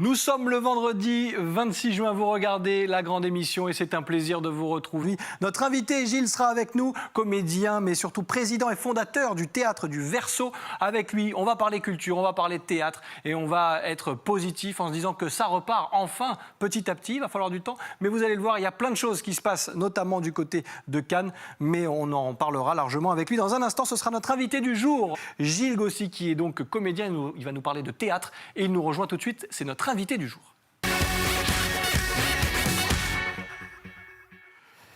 Nous sommes le vendredi 26 juin, vous regardez la grande émission et c'est un plaisir de vous retrouver. Notre invité Gilles sera avec nous, comédien mais surtout président et fondateur du Théâtre du Verseau. Avec lui, on va parler culture, on va parler théâtre et on va être positif en se disant que ça repart enfin petit à petit, il va falloir du temps. Mais vous allez le voir, il y a plein de choses qui se passent, notamment du côté de Cannes, mais on en parlera largement avec lui. Dans un instant, ce sera notre invité du jour, Gilles Gaucy, qui est donc comédien, il va nous parler de théâtre et il nous rejoint tout de suite, c'est notre invité du jour.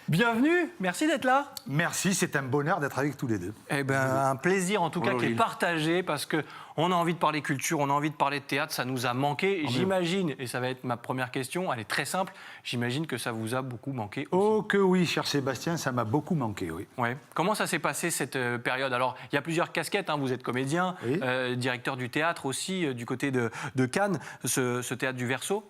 Bienvenue, merci d'être là. Merci, c'est un bonheur d'être avec tous les deux. Eh ben, un plaisir en tout cas qui est partagé parce qu'on a envie de parler culture, on a envie de parler de théâtre, ça nous a manqué. J'imagine, et ça va être ma première question, elle est très simple, j'imagine que ça vous a beaucoup manqué aussi. Oh que oui, cher Sébastien, ça m'a beaucoup manqué, oui. Ouais. Comment ça s'est passé cette période? Alors, il y a plusieurs casquettes, hein. Vous êtes comédien, oui. Directeur du théâtre aussi, du côté de Cannes, ce Théâtre du Verseau.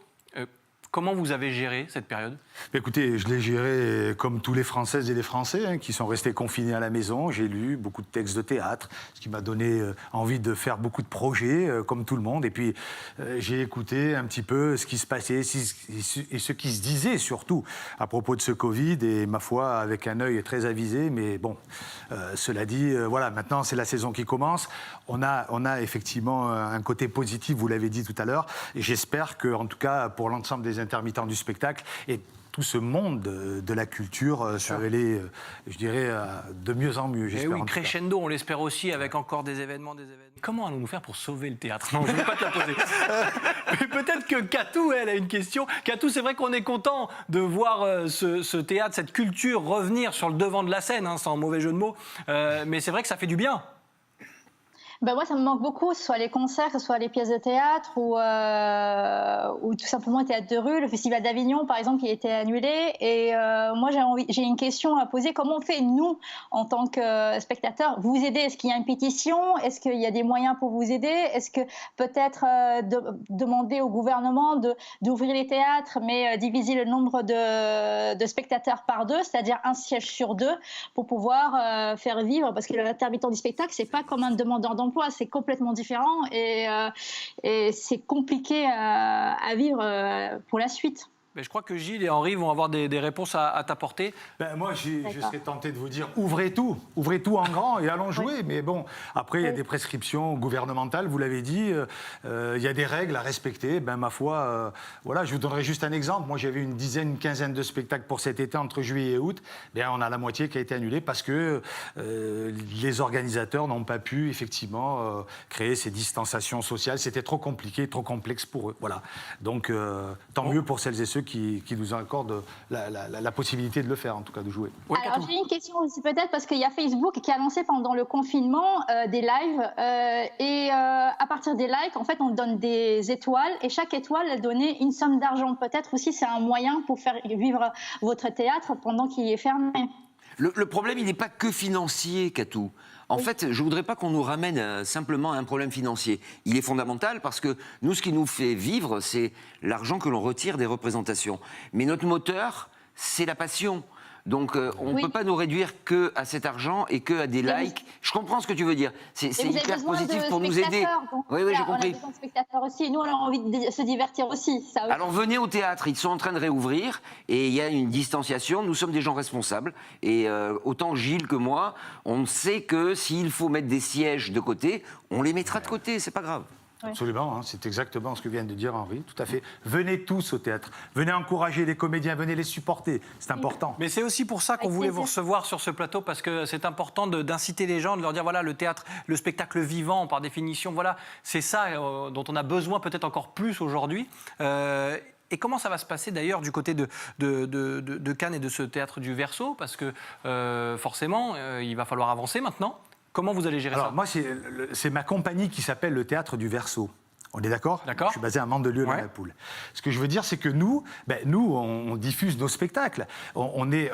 Comment vous avez géré cette période? Écoutez, je l'ai géré comme tous les Françaises et les Français hein, qui sont restés confinés à la maison. J'ai lu beaucoup de textes de théâtre, ce qui m'a donné envie de faire beaucoup de projets, comme tout le monde. Et puis, j'ai écouté un petit peu ce qui se passait et ce qui se disait surtout à propos de ce Covid. Et ma foi, avec un œil très avisé. Mais bon, cela dit, voilà, maintenant, c'est la saison qui commence. On a effectivement un côté positif, vous l'avez dit tout à l'heure. Et j'espère qu'en tout cas, pour l'ensemble des intermittents du spectacle et tout ce monde de la culture se révèle, je dirais, de mieux en mieux, j'espère. Et oui, crescendo, on l'espère aussi, avec encore des événements. Comment allons-nous faire pour sauver le théâtre? Non, je ne vais pas te la poser. Mais peut-être que Katou, elle a une question. Katou, c'est vrai qu'on est content de voir ce théâtre, cette culture revenir sur le devant de la scène, hein, sans mauvais jeu de mots. Mais c'est vrai que ça fait du bien. Ben moi, ça me manque beaucoup, que ce soit les concerts, que ce soit les pièces de théâtre ou tout simplement le théâtre de rue, le Festival d'Avignon, par exemple, qui a été annulé. Et moi, j'ai une question à poser. Comment on fait, nous, en tant que spectateurs, vous aider? Est-ce qu'il y a une pétition? Est-ce qu'il y a des moyens pour vous aider? Est-ce que peut-être demander au gouvernement d'ouvrir les théâtres, mais diviser le nombre de spectateurs par deux, c'est-à-dire un siège sur deux, pour pouvoir faire vivre? Parce que l'intermittent du spectacle, c'est pas comme un demandeur d'emploi. C'est complètement différent et c'est compliqué à vivre pour la suite. Mais je crois que Gilles et Henri vont avoir des réponses à t'apporter. Ben moi, je serais tenté de vous dire ouvrez tout en grand et allons jouer. Oui. Mais bon, après, il y a des prescriptions gouvernementales, vous l'avez dit, il y a des règles à respecter. Ben, ma foi, voilà, je vous donnerai juste un exemple. Moi, j'avais une quinzaine de spectacles pour cet été, entre juillet et août. Ben, on a la moitié qui a été annulée parce que les organisateurs n'ont pas pu, effectivement, créer ces distanciations sociales. C'était trop compliqué, trop complexe pour eux. Voilà. Donc, tant mieux pour celles et ceux qui nous accordent la possibilité de le faire, en tout cas, de jouer. Oui, alors, j'ai une question aussi, peut-être, parce qu'il y a Facebook qui a lancé pendant le confinement des lives. Et à partir des likes, en fait, on donne des étoiles. Et chaque étoile, elle donnait une somme d'argent. Peut-être aussi, c'est un moyen pour faire vivre votre théâtre pendant qu'il est fermé. Le problème, il n'est pas que financier, Katou. En fait, je ne voudrais pas qu'on nous ramène simplement à un problème financier. Il est fondamental parce que nous, ce qui nous fait vivre, c'est l'argent que l'on retire des représentations. Mais notre moteur, c'est la passion. Donc, on ne peut pas nous réduire que à cet argent et que à des likes. Je comprends ce que tu veux dire. C'est hyper positif pour nous aider. Oui, j'ai compris. On a besoin de spectateurs aussi. Nous, on a envie de se divertir aussi. Ça aussi. Alors, venez au théâtre. Ils sont en train de réouvrir et il y a une distanciation. Nous sommes des gens responsables. Et autant Gilles que moi, on sait que s'il faut mettre des sièges de côté, on les mettra de côté. C'est pas grave. Absolument, hein, c'est exactement ce que vient de dire Henri, tout à fait. Venez tous au théâtre, venez encourager les comédiens, venez les supporter, c'est important. Mais c'est aussi pour ça qu'on voulait vous recevoir sur ce plateau, parce que c'est important d'inciter les gens, de leur dire, voilà, le théâtre, le spectacle vivant, par définition, voilà, c'est ça dont on a besoin peut-être encore plus aujourd'hui. Et comment ça va se passer d'ailleurs du côté de Cannes et de ce Théâtre du Verseau? Parce que forcément, il va falloir avancer maintenant. Comment vous allez gérer ça? Alors moi, c'est ma compagnie qui s'appelle le Théâtre du Verseau. On est d'accord? D'accord. Je suis basé à Mandelieu, dans la Poule. Ce que je veux dire, c'est que nous, on diffuse nos spectacles. On est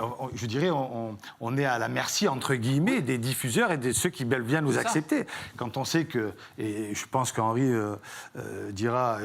à la merci, entre guillemets, des diffuseurs et de ceux qui veulent bien nous accepter. Quand on sait que, et je pense qu'Henri dira,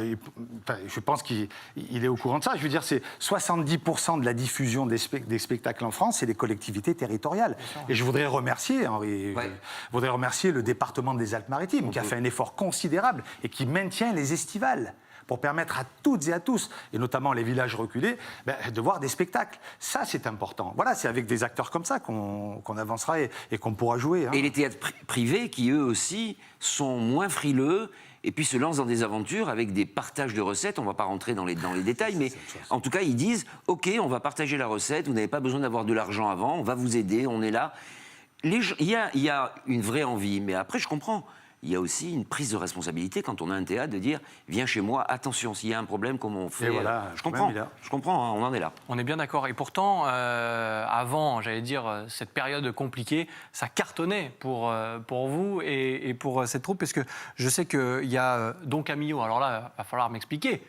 je pense qu'il est au courant de ça, je veux dire, c'est 70% de la diffusion des spectacles en France, c'est les collectivités territoriales. Et je voudrais remercier, Henri, je voudrais remercier le département des Alpes-Maritimes, qui a fait un effort considérable et qui maintient tient les estivales pour permettre à toutes et à tous, et notamment les villages reculés, de voir des spectacles. Ça, c'est important. Voilà, c'est avec des acteurs comme ça qu'on avancera et qu'on pourra jouer. Hein. Et les théâtres privés qui, eux aussi, sont moins frileux et puis se lancent dans des aventures avec des partages de recettes. On ne va pas rentrer dans les détails, mais en tout cas, ils disent « Ok, on va partager la recette, vous n'avez pas besoin d'avoir de l'argent avant, on va vous aider, on est là ». Il y a une vraie envie, mais après, je comprends. Il y a aussi une prise de responsabilité quand on a un théâtre de dire « Viens chez moi, attention, s'il y a un problème, comment on fait ?» voilà, Je comprends, hein, on en est là. On est bien d'accord. Et pourtant, avant, j'allais dire, cette période compliquée, ça cartonnait pour vous et pour cette troupe, parce que je sais qu'il y a Don Camillo. Alors là, il va falloir m'expliquer.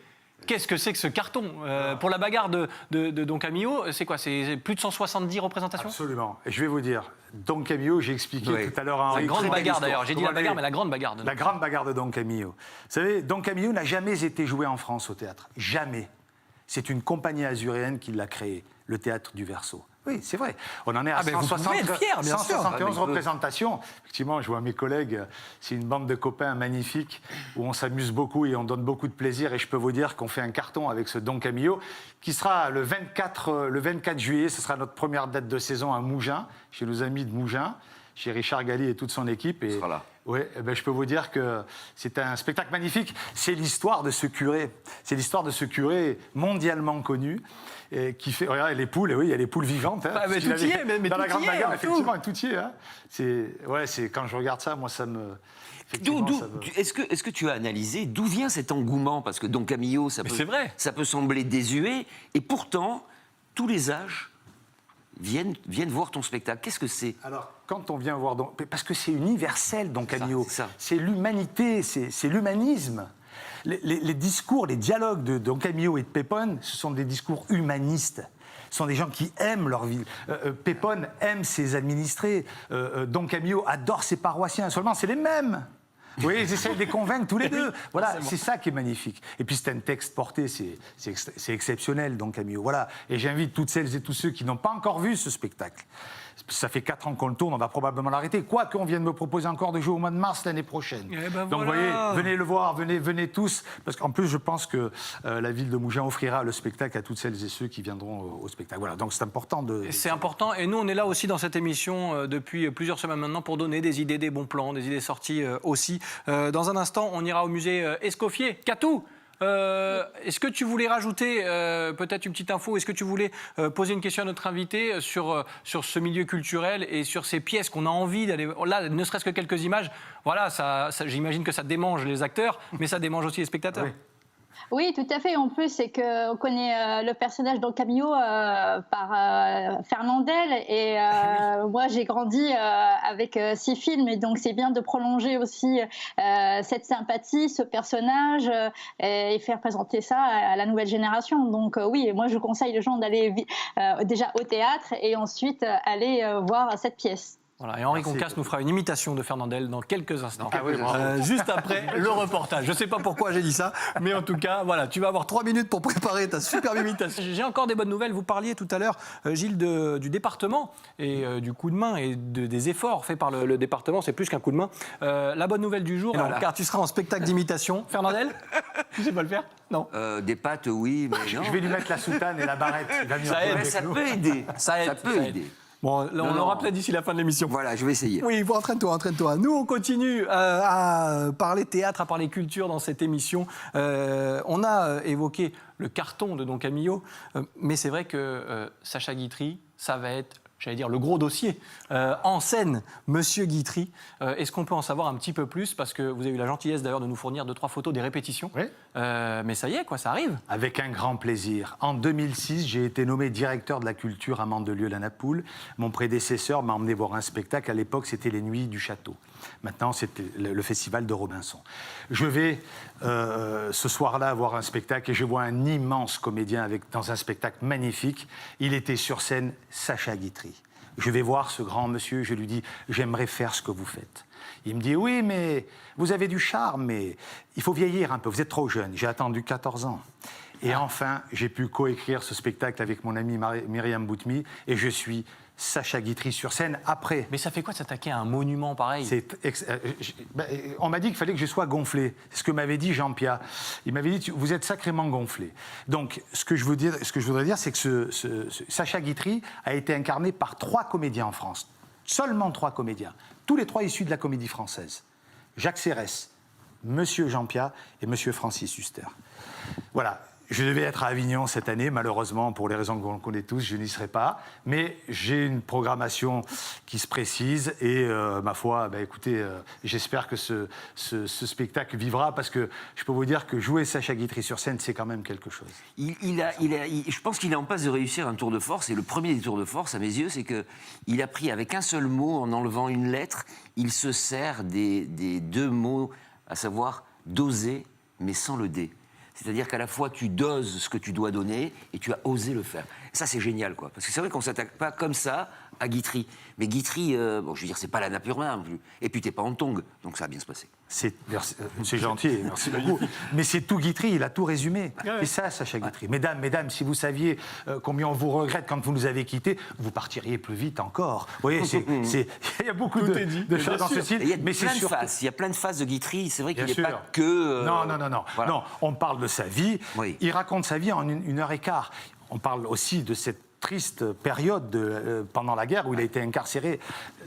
Qu'est-ce que c'est que ce carton pour la bagarre de Don Camillo, c'est quoi? C'est plus de 170 représentations? Absolument. Et je vais vous dire, Don Camillo, j'ai expliqué tout à l'heure à Henri. La grande bagarre d'ailleurs. J'ai dit la bagarre, mais la grande bagarre. La grande bagarre de Don Camillo. Vous savez, Don Camillo n'a jamais été joué en France au théâtre. Jamais. C'est une compagnie azuréenne qui l'a créé, le Théâtre du Verseau. Oui, c'est vrai. On en est à 171 représentations. Effectivement, je vois mes collègues, c'est une bande de copains magnifiques où on s'amuse beaucoup et on donne beaucoup de plaisir. Et je peux vous dire qu'on fait un carton avec ce Don Camillo qui sera le 24 juillet. Ce sera notre première date de saison à Mougins, chez nos amis de Mougins, chez Richard Galli et toute son équipe. Et, sera là. Oui, je peux vous dire que c'est un spectacle magnifique. C'est l'histoire de ce curé. C'est l'histoire de ce curé mondialement connu qui fait. Regardez les poules, oui, il y a les poules vivantes. Hein, mais tout y est, mais dans la grande bagarre, tout. effectivement, tout y est. Hein. C'est quand je regarde ça, moi, ça me. Est-ce que tu as analysé d'où vient cet engouement? Parce que Don Camillo, ça peut sembler désuet, et pourtant, tous les âges viennent voir ton spectacle. Qu'est-ce que c'est? Alors, quand on vient voir... Parce que c'est universel, Don Camillo. Ça. C'est l'humanité, c'est l'humanisme. Les discours, les dialogues de Don Camillo et de Pépone, ce sont des discours humanistes. Ce sont des gens qui aiment leur ville. Pépone aime ses administrés. Don Camillo adore ses paroissiens. Seulement, c'est les mêmes. Oui, ils essaient de les convaincre tous les deux. Voilà, c'est ça qui est magnifique. Et puis c'est un texte porté, c'est exceptionnel, Don Camillo. Voilà, et j'invite toutes celles et tous ceux qui n'ont pas encore vu ce spectacle. Ça fait 4 ans qu'on le tourne, on va probablement l'arrêter. Quoi qu'on vienne me proposer encore de jouer au mois de mars l'année prochaine. Donc vous voyez, venez le voir, venez tous. Parce qu'en plus, je pense que la ville de Mougins offrira le spectacle à toutes celles et ceux qui viendront au spectacle. Voilà, donc c'est important de... C'est important, et nous on est là aussi dans cette émission depuis plusieurs semaines maintenant pour donner des idées, des bons plans, des idées sorties aussi. Dans un instant, on ira au musée Escoffier. Catou, est-ce que tu voulais rajouter peut-être une petite info? Est-ce que tu voulais poser une question à notre invité sur ce milieu culturel et sur ces pièces qu'on a envie d'aller... Là, ne serait-ce que quelques images. Voilà, j'imagine que ça démange les acteurs, mais ça démange aussi les spectateurs. Oui. Oui, tout à fait. En plus, c'est qu'on connaît le personnage Don Camillo par Fernandel. Et moi, j'ai grandi avec ces films. Et donc, c'est bien de prolonger aussi cette sympathie, ce personnage, et faire présenter ça à la nouvelle génération. Donc, oui, moi, je conseille les gens d'aller déjà au théâtre et ensuite aller voir cette pièce. Voilà, et Henri Concasse nous fera une imitation de Fernandel dans quelques instants. Oui, juste après le reportage. Je ne sais pas pourquoi j'ai dit ça, mais en tout cas, voilà, tu vas avoir 3 minutes pour préparer ta superbe imitation. J'ai encore des bonnes nouvelles. Vous parliez tout à l'heure, Gilles, du département et du coup de main et des efforts faits par le département. C'est plus qu'un coup de main. La bonne nouvelle du jour, car tu seras en spectacle d'imitation. Fernandel, tu sais pas le faire? Non. Des pâtes, oui, mais non. Je vais lui mettre la soutane et la barrette. Ça peut aider. Ça peut aider. Bon, là, on l'aura peut-être d'ici la fin de l'émission. Voilà, je vais essayer. Oui, entraîne-toi. Nous, on continue à parler théâtre, à parler culture dans cette émission. On a évoqué le carton de Don Camillo, mais c'est vrai que Sacha Guitry, ça va être, j'allais dire, le gros dossier. En scène, Monsieur Guitry. Est-ce qu'on peut en savoir un petit peu plus? Parce que vous avez eu la gentillesse d'ailleurs de nous fournir 2-3 photos des répétitions. Oui. Mais ça y est, quoi, ça arrive. Avec un grand plaisir. En 2006, j'ai été nommé directeur de la culture à Mandelieu-la-Napoule. Mon prédécesseur m'a emmené voir un spectacle. À l'époque, c'était les Nuits du Château. Maintenant, c'était le festival de Robinson. Je vais ce soir-là voir un spectacle et je vois un immense comédien dans un spectacle magnifique. Il était sur scène, Sacha Guitry. Je vais voir ce grand monsieur, je lui dis « J'aimerais faire ce que vous faites ». Il me dit « Oui, mais vous avez du charme, mais il faut vieillir un peu, vous êtes trop jeune. » J'ai attendu 14 ans. Et enfin, j'ai pu coécrire ce spectacle avec mon amie Myriam Boutmi et je suis Sacha Guitry sur scène après. Mais ça fait quoi de s'attaquer à un monument pareil? On m'a dit qu'il fallait que je sois gonflé. C'est ce que m'avait dit Jean-Pierre. Il m'avait dit, vous êtes sacrément gonflé. Donc, ce que je voudrais dire, c'est que Sacha Guitry a été incarné par 3 comédiens en France. Seulement 3 comédiens. Tous les 3 issus de la comédie française. Jacques Serres, Monsieur Jean-Pierre et Monsieur Francis Huster. Voilà. Je devais être à Avignon cette année, malheureusement, pour les raisons qu'on connaît tous, je n'y serai pas. Mais j'ai une programmation qui se précise et, ma foi, écoutez, j'espère que ce spectacle vivra parce que je peux vous dire que jouer Sacha Guitry sur scène, c'est quand même quelque chose. Je pense qu'il est en passe de réussir un tour de force. Et le premier des tours de force, à mes yeux, c'est qu'il a pris avec un seul mot, en enlevant une lettre, il se sert des 2 mots, à savoir doser, mais sans le dé. C'est-à-dire qu'à la fois, tu doses ce que tu dois donner et tu as osé le faire. Ça, c'est génial, quoi. Parce que c'est vrai qu'on ne s'attaque pas comme ça à Guitry. Mais Guitry, je veux dire, c'est pas la nature non plus. Et puis, t'es pas en tongue, donc ça va bien se passer. C'est gentil, merci beaucoup. Mais c'est tout Guitry, il a tout résumé. Et ça, Sacha Guitry. Mesdames, si vous saviez combien on vous regrette quand vous nous avez quittés, vous partiriez plus vite encore. Vous voyez, il y a beaucoup de choses dans ce style. Il y a plein de phases de Guitry. C'est vrai qu'il n'est pas que... Non. Voilà. Non, on parle de sa vie. Oui. Il raconte sa vie en 1h15. On parle aussi de cette triste période pendant la guerre où il a été incarcéré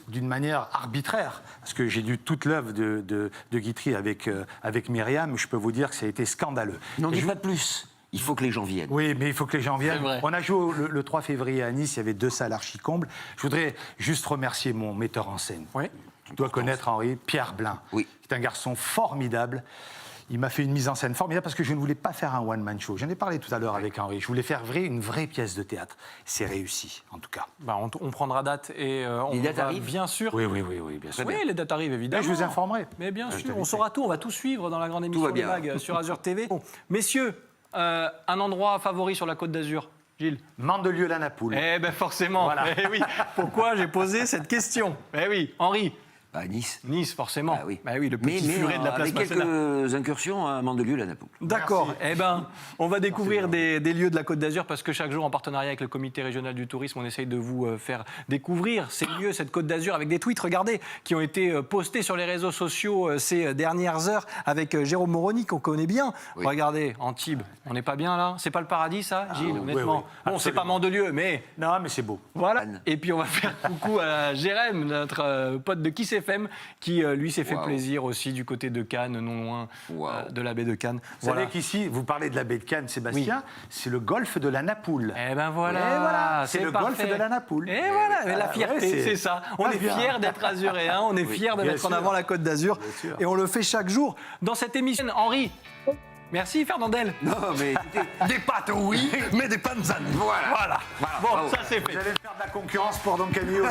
d'une manière arbitraire. Parce que j'ai lu toute l'œuvre de Guitry avec Myriam, je peux vous dire que ça a été scandaleux. N'en dis pas de plus. Il faut que les gens viennent. Oui, mais il faut que les gens viennent. Vrai. On a joué le 3 février à Nice, il y avait 2 salles archi-combles. Je voudrais juste remercier mon metteur en scène. Oui. Tu dois connaître Henri, Pierre Blin, Oui. qui est un garçon formidable. Il m'a fait une mise en scène formidable parce que je ne voulais pas faire un one-man show. J'en ai parlé tout à l'heure avec Henri. Je voulais faire une vraie pièce de théâtre. C'est réussi, en tout cas. On prendra date et on Les dates va arrivent bien sûr. Oui, bien sûr. Oui, les dates arrivent évidemment. Mais je vous informerai. Mais bien sûr, t'invite. on saura tout, on va tout suivre dans la grande émission va de bien. Mag sur Azure TV. Bon, messieurs, un endroit favori sur la Côte d'Azur, Gilles? Mandelieu-la-Napoule. Eh bien forcément, Voilà. Eh oui. Pourquoi j'ai posé cette question? Eh oui, Henri. À Nice. Nice, forcément. Ah oui. Bah oui, le petit furet de la place avec Masséna. quelques incursions à Mandelieu-la-Napoule. D'accord. Merci. Eh ben, on va découvrir des lieux de la Côte d'Azur parce que chaque jour, en partenariat avec le Comité régional du tourisme, on essaye de vous faire découvrir ces lieux, cette Côte d'Azur, avec des tweets, regardez, qui ont été postés sur les réseaux sociaux ces dernières heures avec Jérôme Moroni, qu'on connaît bien. Oui. Regardez, Antibes, on n'est pas bien là? C'est pas le paradis, ça, Gilles, honnêtement? oui, Bon, c'est pas Mandelieu, mais... Non, mais c'est beau. Voilà. Anne. Et puis on va faire coucou à Jérém, notre pote de Kiss FM, qui lui s'est fait Waouh. plaisir aussi du côté de Cannes, non loin Waouh. de la baie de Cannes. Vous savez qu'ici, vous parlez de la baie de Cannes, Sébastien, c'est le golfe de la Napoule. Eh ben voilà, Et voilà, c'est le parfait. golfe de la Napoule. Et voilà, mais la Ah, fierté, ouais, c'est ça. On Ah, est bien. fiers d'être azuréens, on est fiers de bien mettre en sûr. avant la Côte d'Azur. Bien sûr. Et on le fait chaque jour dans cette émission. Henri, merci Fernandel. Non, mais écoutez, Des pâtes, oui, mais des panzane. Voilà. Bon, bravo. ça c'est fait. Vous allez faire de la concurrence pour Don Camillo.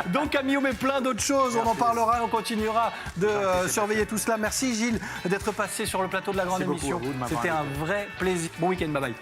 Donc Camillo, mais plein d'autres choses, on en parlera, on continuera de surveiller tout cela. Merci Gilles d'être passé sur le plateau de la grande Merci beaucoup émission. à vous de m'avoir C'était un invité. vrai plaisir. Bon week-end, bye bye.